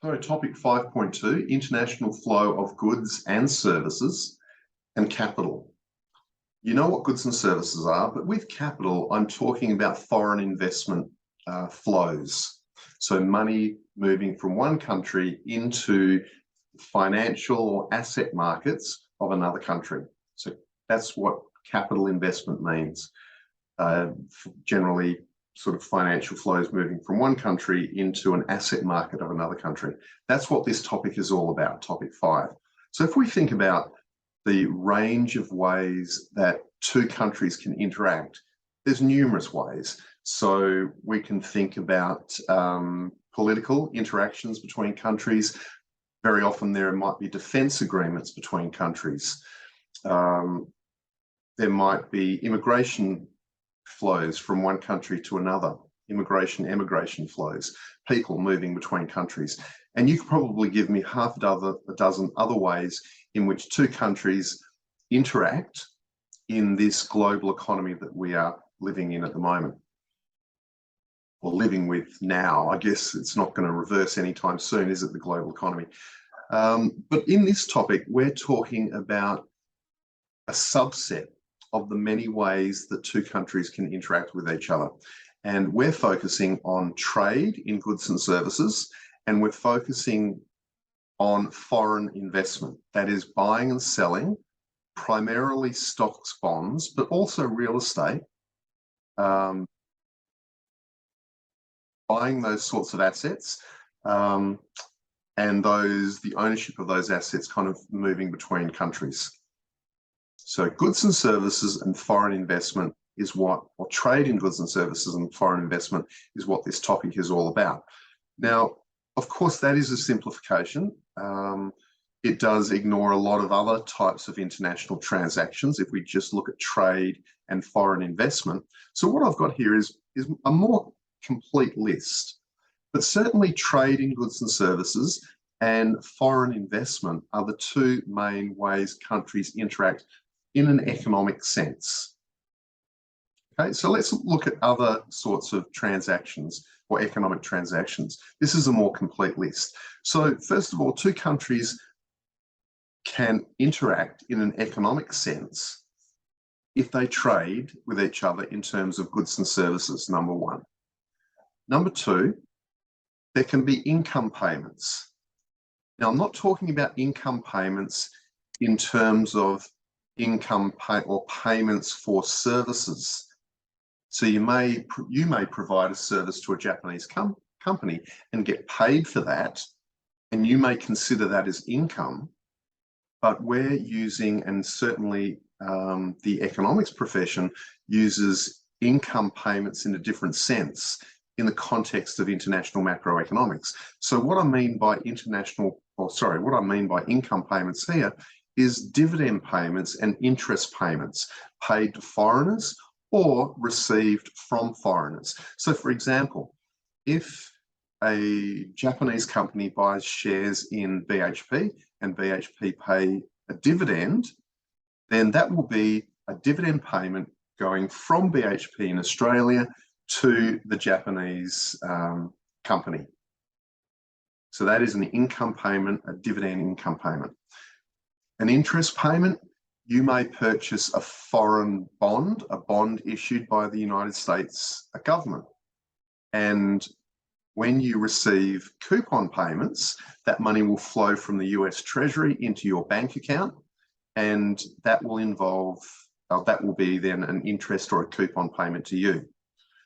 So topic 5.2, international flow of goods and services and capital. You know what goods and services are, but with capital, I'm talking about foreign investment flows. So money moving from one country into financial or asset markets of another country. So that's what capital investment means. Generally, sort of financial flows moving from one country into an asset market of another country. That's what this topic is all about, topic 5. So if we think about the range of ways that two countries can interact, there's numerous ways. So we can think about political interactions between countries. Very often there might be defense agreements between countries. There might be immigration flows from one country to another, emigration flows, people moving between countries. And you could probably give me half a dozen other ways in which two countries interact in this global economy that we are living in at the moment, or living with now. I guess it's not going to reverse anytime soon, is it, the global economy? But in this topic, we're talking about a subset of the many ways that two countries can interact with each other. And we're focusing on trade in goods and services, and we're focusing on foreign investment, that is buying and selling, primarily stocks, bonds, but also real estate, buying those sorts of assets, and the ownership of those assets kind of moving between countries. So goods and services and foreign investment is or trade in goods and services and foreign investment is what this topic is all about. Now, of course, that is a simplification. It does ignore a lot of other types of international transactions if we just look at trade and foreign investment. So what I've got here is a more complete list, but certainly trade in goods and services and foreign investment are the two main ways countries interact in an economic sense. Okay, so let's look at other sorts of transactions or economic transactions. This is a more complete list. So first of all, two countries can interact in an economic sense if they trade with each other in terms of goods and services, number one. Number two, there can be income payments. Now, I'm not talking about income payments in terms of payments for services. So you may provide a service to a Japanese company and get paid for that, and you may consider that as income, but we're using, and certainly the economics profession uses income payments in a different sense in the context of international macroeconomics. So what I mean by income payments here is dividend payments and interest payments paid to foreigners or received from foreigners. So for example, if a Japanese company buys shares in BHP and BHP pay a dividend, then that will be a dividend payment going from BHP in Australia to the Japanese company. So that is an income payment, a dividend income payment. An interest payment, you may purchase a foreign bond, a bond issued by the United States government. And when you receive coupon payments, that money will flow from the US Treasury into your bank account, and that will be then an interest or a coupon payment to you.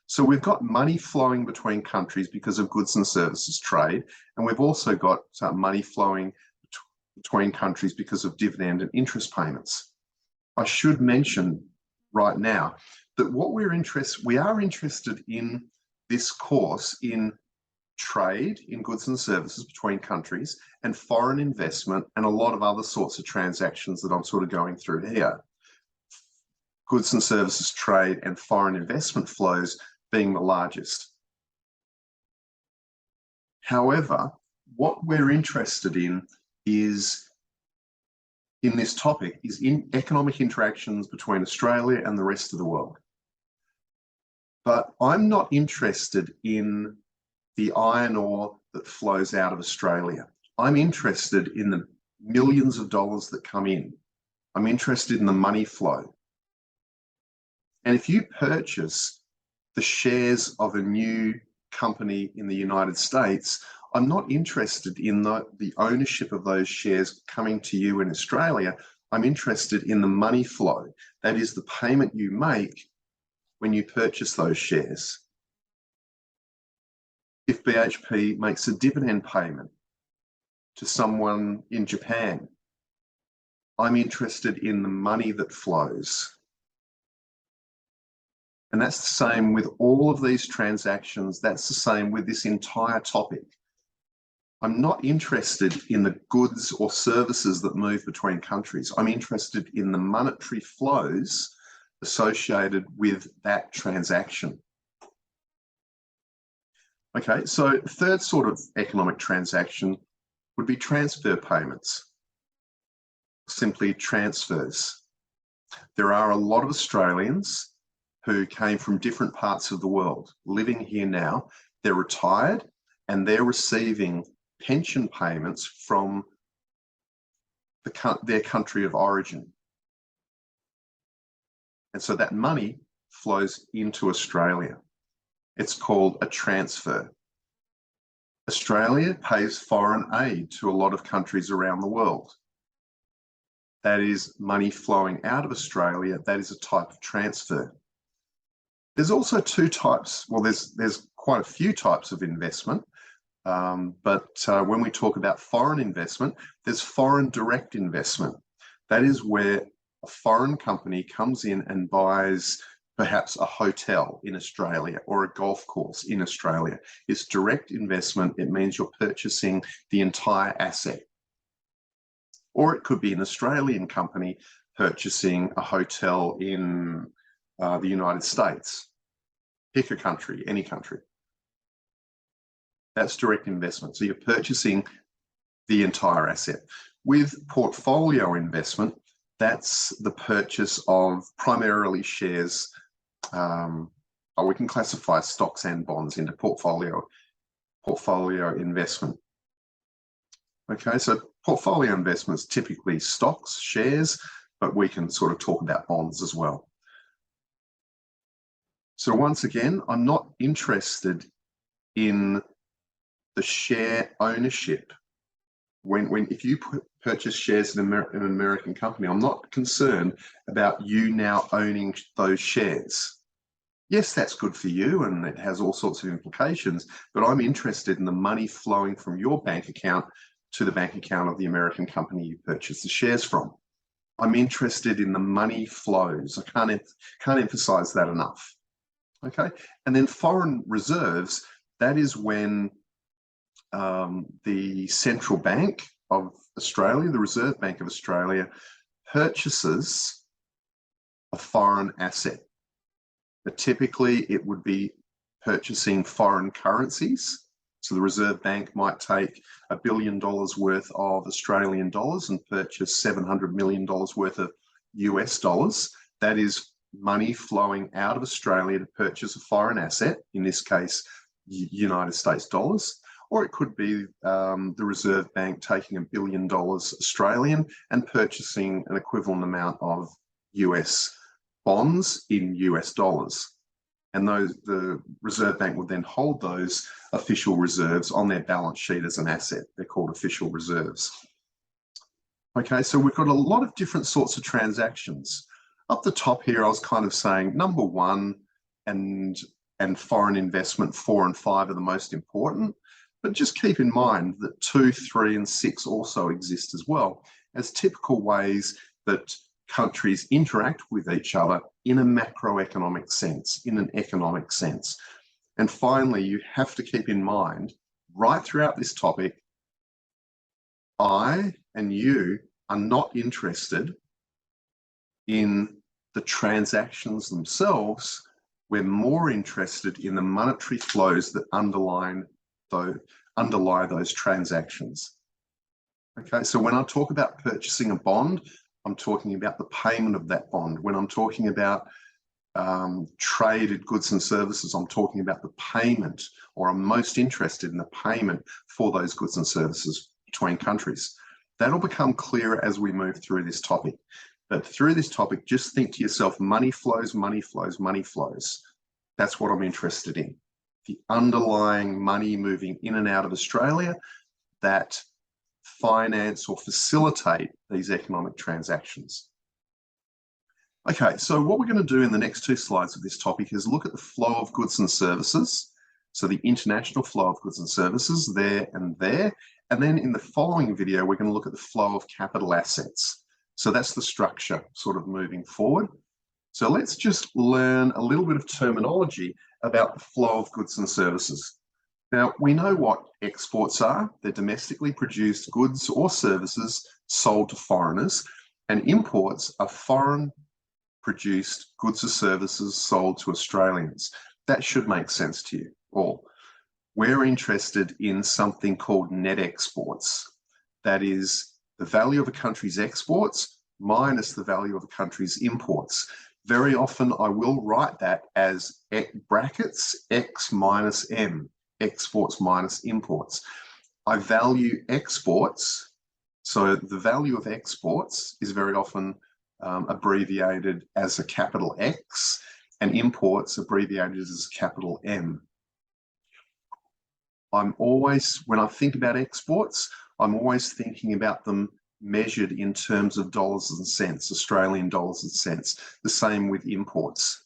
So we've got money flowing between countries because of goods and services trade, and we've also got money flowing between countries because of dividend and interest payments. I should mention right now that we are interested in this course in trade in goods and services between countries and foreign investment and a lot of other sorts of transactions that I'm sort of going through here. Goods and services trade and foreign investment flows being the largest. However, what we're interested in this topic is in economic interactions between Australia and the rest of the world. But I'm not interested in the iron ore that flows out of Australia. I'm interested in the millions of dollars that come in. I'm interested in the money flow. And if you purchase the shares of a new company in the United States, I'm not interested in the ownership of those shares coming to you in Australia. I'm interested in the money flow. That is the payment you make when you purchase those shares. If BHP makes a dividend payment to someone in Japan, I'm interested in the money that flows. And that's the same with all of these transactions. That's the same with this entire topic. I'm not interested in the goods or services that move between countries. I'm interested in the monetary flows associated with that transaction. Okay, so third sort of economic transaction would be transfer payments, simply transfers. There are a lot of Australians who came from different parts of the world living here now. They're retired and they're receiving pension payments from their country of origin. And so that money flows into Australia. It's called a transfer. Australia pays foreign aid to a lot of countries around the world. That is money flowing out of Australia. That is a type of transfer. There's also two types. Well, there's quite a few types of investment. But when we talk about foreign investment, there's foreign direct investment. That is where a foreign company comes in and buys perhaps a hotel in Australia or a golf course in Australia. It's direct investment. It means you're purchasing the entire asset. Or it could be an Australian company purchasing a hotel in the United States. Pick a country, any country. That's direct investment. So you're purchasing the entire asset. With portfolio investment, that's the purchase of primarily shares. We can classify stocks and bonds into portfolio investment. Okay, so portfolio investments typically stocks, shares, but we can sort of talk about bonds as well. So once again, I'm not interested in the share ownership. If you purchase shares in an American company, I'm not concerned about you now owning those shares. Yes, that's good for you and it has all sorts of implications, but I'm interested in the money flowing from your bank account to the bank account of the American company you purchased the shares from. I'm interested in the money flows. I can't emphasize that enough. Okay, and then foreign reserves, that is when the Central Bank of Australia, the Reserve Bank of Australia, purchases a foreign asset. But typically, it would be purchasing foreign currencies. So the Reserve Bank might take $1 billion worth of Australian dollars and purchase $700 million worth of US dollars. That is money flowing out of Australia to purchase a foreign asset, in this case, United States dollars. Or it could be the Reserve Bank taking $1 billion Australian and purchasing an equivalent amount of US bonds in US dollars. And the Reserve Bank would then hold those official reserves on their balance sheet as an asset. They're called official reserves. Okay, so we've got a lot of different sorts of transactions. Up the top here, I was kind of saying number 1 and foreign investment 4 and 5 are the most important. But just keep in mind that 2, 3, and 6 also exist as well as typical ways that countries interact with each other in a macroeconomic sense, in an economic sense. And finally, you have to keep in mind, right throughout this topic, I and you are not interested in the transactions themselves. We're more interested in the monetary flows that underlie those transactions. Okay, so when I talk about purchasing a bond, I'm talking about the payment of that bond. When I'm talking about traded goods and services, I'm talking about the payment, or I'm most interested in the payment for those goods and services between countries. That'll become clearer as we move through this topic. But through this topic, just think to yourself, money flows, money flows, money flows. That's what I'm interested in. The underlying money moving in and out of Australia that finance or facilitate these economic transactions. Okay, so what we're going to do in the next two slides of this topic is look at the flow of goods and services. So the international flow of goods and services there. And then in the following video, we're going to look at the flow of capital assets. So that's the structure sort of moving forward. So let's just learn a little bit of terminology about the flow of goods and services. Now, we know what exports are. They're domestically produced goods or services sold to foreigners, and imports are foreign produced goods or services sold to Australians. That should make sense to you all. We're interested in something called net exports. That is the value of a country's exports minus the value of a country's imports. Very often I will write that as brackets X minus M, exports minus imports. I value exports, so the value of exports is very often abbreviated as a capital X, and imports abbreviated as a capital M. When I think about exports, I'm always thinking about them measured in terms of dollars and cents, Australian dollars and cents, the same with imports.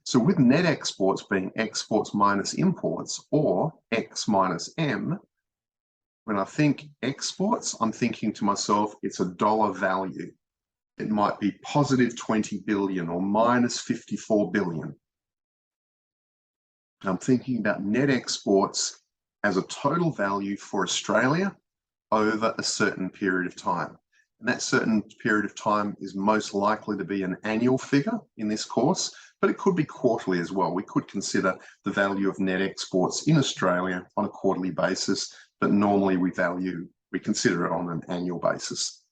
So with net exports being exports minus imports, or X minus M, when I think exports, I'm thinking to myself, it's a dollar value. It might be positive 20 billion or minus 54 billion. I'm thinking about net exports as a total value for Australia over a certain period of time. And that certain period of time is most likely to be an annual figure in this course, but it could be quarterly as well. We could consider the value of net exports in Australia on a quarterly basis, but normally we consider it on an annual basis.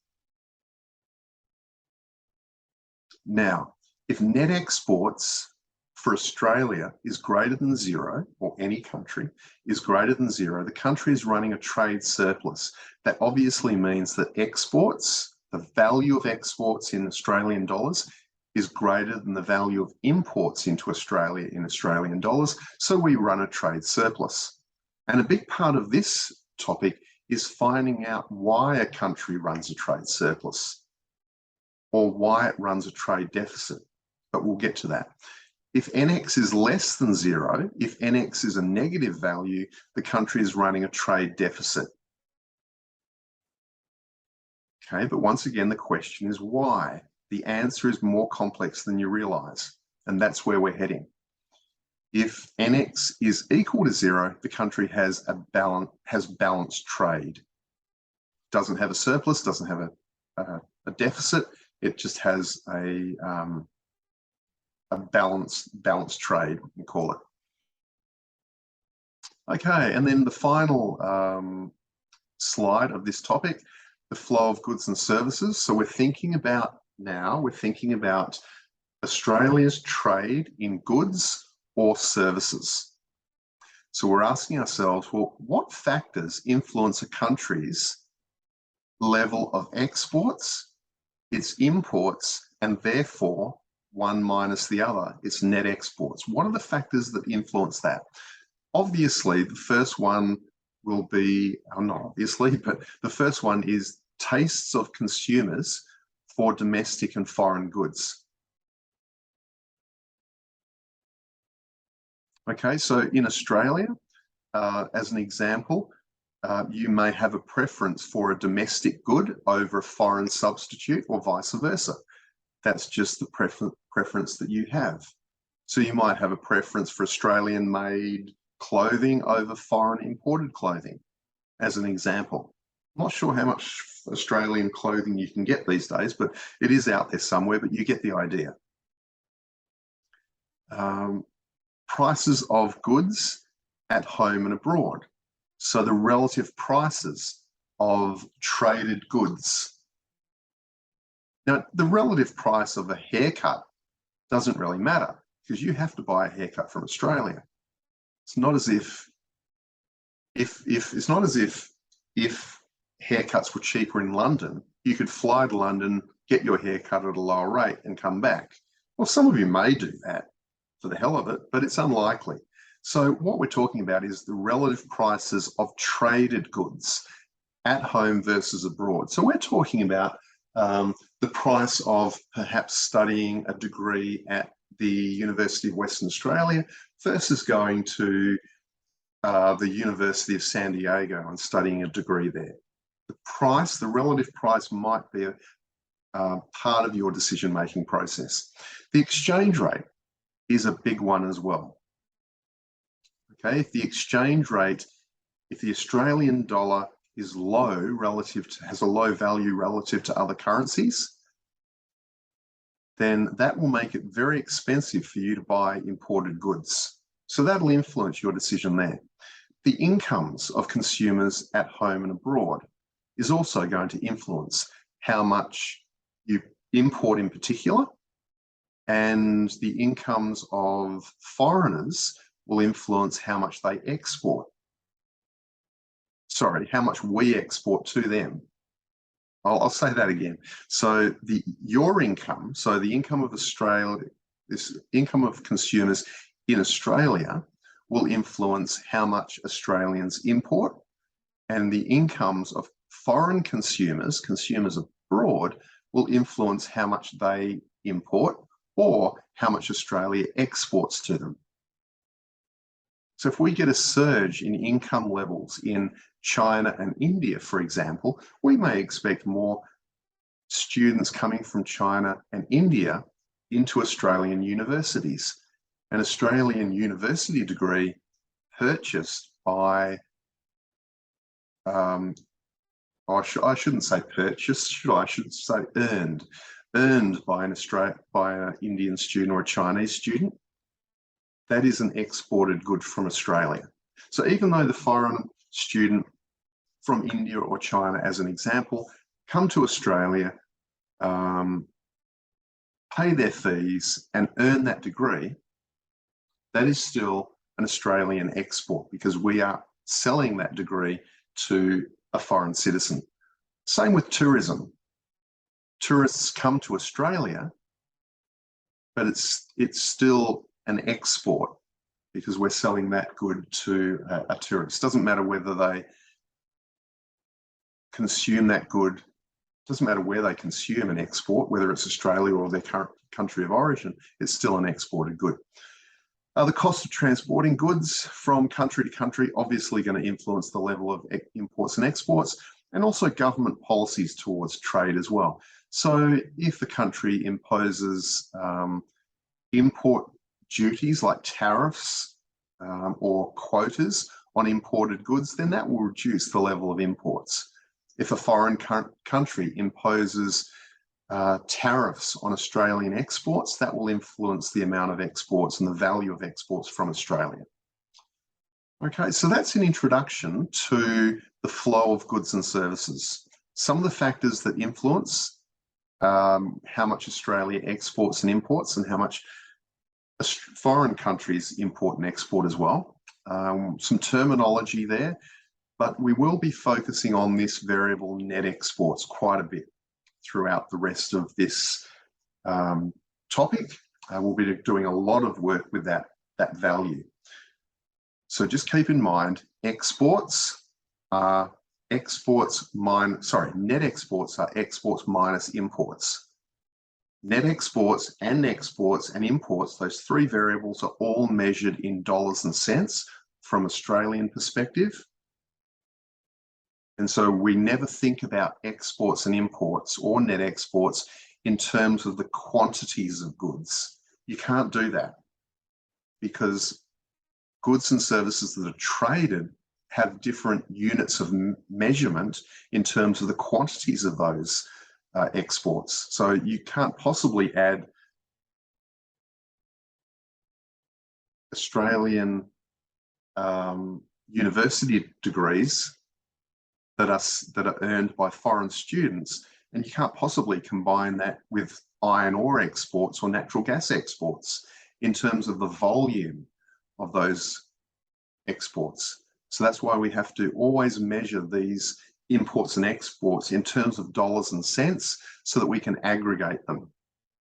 Now, if net exports for Australia is greater than zero, or any country is greater than zero, the country is running a trade surplus. That obviously means that exports, the value of exports in Australian dollars, is greater than the value of imports into Australia in Australian dollars, so we run a trade surplus. And a big part of this topic is finding out why a country runs a trade surplus or why it runs a trade deficit, but we'll get to that. If NX is less than zero, if NX is a negative value, the country is running a trade deficit. Okay, but once again, the question is why? The answer is more complex than you realize, and that's where we're heading. If NX is equal to zero, the country has balanced trade. Doesn't have a surplus, doesn't have a deficit. It just has a balanced trade, we call it. Okay, and then the final slide of this topic, the flow of goods and services. So we're thinking about Australia's trade in goods or services. So we're asking ourselves, well, what factors influence a country's level of exports, its imports, and therefore one minus the other, its net exports? What are the factors that influence that? Obviously, the first one will be, not obviously, but the first one is tastes of consumers for domestic and foreign goods. Okay, so in Australia, as an example, you may have a preference for a domestic good over a foreign substitute or vice versa. That's just the preference that you have. So you might have a preference for Australian-made clothing over foreign imported clothing, as an example. I'm not sure how much Australian clothing you can get these days, but it is out there somewhere, but you get the idea. Prices of goods at home and abroad. So the relative prices of traded goods. Now, the relative price of a haircut doesn't really matter. because you have to buy a haircut from Australia. It's not as if if haircuts were cheaper in London, you could fly to London, get your haircut at a lower rate and come back. Well, some of you may do that for the hell of it, but it's unlikely. So what we're talking about is the relative prices of traded goods at home versus abroad. So we're talking about the price of perhaps studying a degree at the University of Western Australia versus going to the University of San Diego and studying a degree there. The price, the relative price, might be a part of your decision-making process. The exchange rate is a big one as well. Okay, if the exchange rate, if the Australian dollar is low relative to, has a low value relative to other currencies, then that will make it very expensive for you to buy imported goods. So that'll influence your decision there. The incomes of consumers at home and abroad is also going to influence how much you import in particular, and the incomes of foreigners will influence how much they export. Sorry, how much we export to them. I'll say that again. So your income, so the income of Australia, this income of consumers in Australia will influence how much Australians import, and the incomes of foreign consumers, consumers abroad, will influence how much they import or how much Australia exports to them. So if we get a surge in income levels in China and India, for example, we may expect more students coming from China and India into Australian universities. An Australian university degree purchased by, I shouldn't say purchased, should I? I should say earned by an Indian student or a Chinese student. That is an exported good from Australia. So even though the foreign student from India or China, as an example, come to Australia, pay their fees and earn that degree, that is still an Australian export because we are selling that degree to a foreign citizen. Same with tourism. Tourists come to Australia, but it's still an export because we're selling that good to a tourist. Doesn't matter whether they consume that good, doesn't matter where they consume an export, whether it's Australia or their current country of origin, it's still an exported good. The cost of transporting goods from country to country obviously going to influence the level of imports and exports, and also government policies towards trade as well. So if the country imposes import duties like tariffs or quotas on imported goods, then that will reduce the level of imports. If a foreign country imposes tariffs on Australian exports, that will influence the amount of exports and the value of exports from Australia. Okay, so that's an introduction to the flow of goods and services. Some of the factors that influence how much Australia exports and imports and how much foreign countries import and export as well. Some terminology there, but we will be focusing on this variable net exports quite a bit throughout the rest of this topic. We'll be doing a lot of work with that value. So just keep in mind, net exports are exports minus imports. Net exports and exports and imports, those three variables are all measured in dollars and cents from Australian perspective. And so we never think about exports and imports or net exports in terms of the quantities of goods. You can't do that because goods and services that are traded have different units of measurement in terms of the quantities of those exports. So you can't possibly add Australian university degrees that are earned by foreign students, and you can't possibly combine that with iron ore exports or natural gas exports. in terms of the volume of those exports. So that's why we have to always measure these imports and exports in terms of dollars and cents so that we can aggregate them.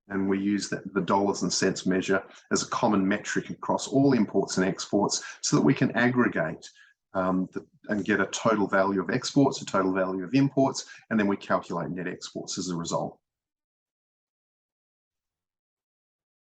And we use the dollars and cents measure as a common metric across all imports and exports so that we can aggregate and get a total value of exports, a total value of imports, and then we calculate net exports as a result.